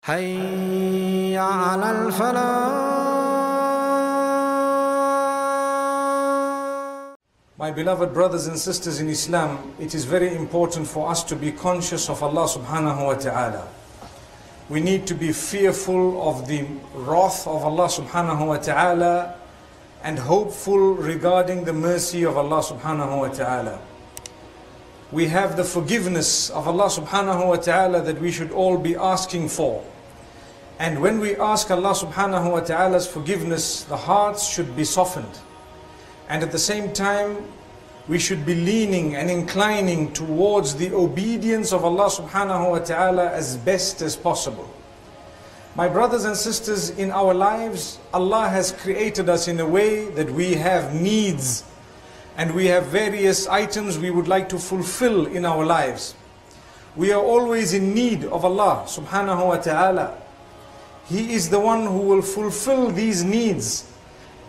حي على الفلاح. My beloved brothers and sisters in Islam, it is very important for us to be conscious of Allah subhanahu wa ta'ala. We need to be fearful of the wrath of Allah subhanahu wa ta'ala and hopeful regarding the mercy of Allah subhanahu wa ta'ala. We have the forgiveness of Allah subhanahu wa ta'ala that we should all be asking for. And when we ask Allah subhanahu wa ta'ala's forgiveness, the hearts should be softened. And at the same time, we should be leaning and inclining towards the obedience of Allah subhanahu wa ta'ala as best as possible. My brothers and sisters, in our lives, Allah has created us in a way that we have needs and we have various items we would like to fulfill in our lives. We are always in need of Allah subhanahu wa ta'ala. He is the one who will fulfill these needs.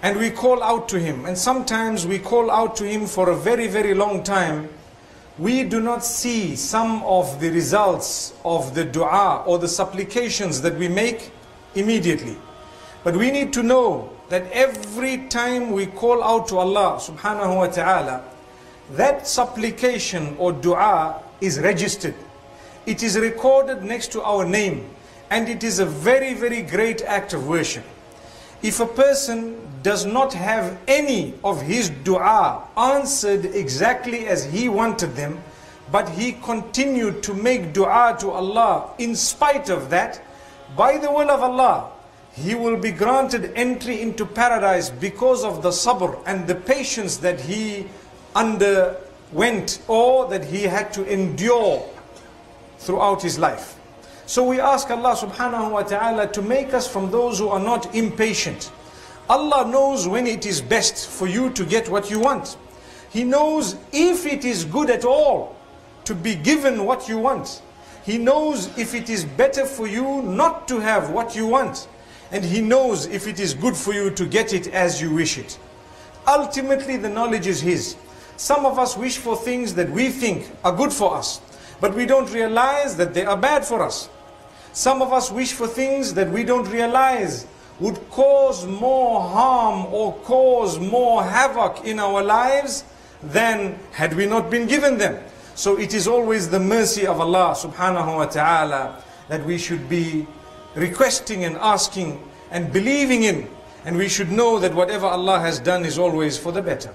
And we call out to Him, and sometimes we call out to Him for a very, very long time. We do not see some of the results of the dua or the supplications that we make immediately. But we need to know that every time we call out to Allah subhanahu wa ta'ala, that supplication or dua is registered. It is recorded next to our name, and it is a very, very great act of worship. If a person does not have any of his dua answered exactly as he wanted them, but he continued to make dua to Allah in spite of that, by the will of Allah, he will be granted entry into paradise because of the sabr and the patience that he underwent or that he had to endure throughout his life. So we ask Allah subhanahu wa ta'ala to make us from those who are not impatient. Allah knows when it is best for you to get what you want. He knows if it is good at all to be given what you want. He knows if it is better for you not to have what you want. And He knows if it is good for you to get it as you wish it. Ultimately, the knowledge is His. Some of us wish for things that we think are good for us, but we don't realize that they are bad for us. Some of us wish for things that we don't realize would cause more harm or cause more havoc in our lives than had we not been given them. So it is always the mercy of Allah subhanahu wa ta'ala that we should be requesting and asking and believing in. And we should know that whatever Allah has done is always for the better.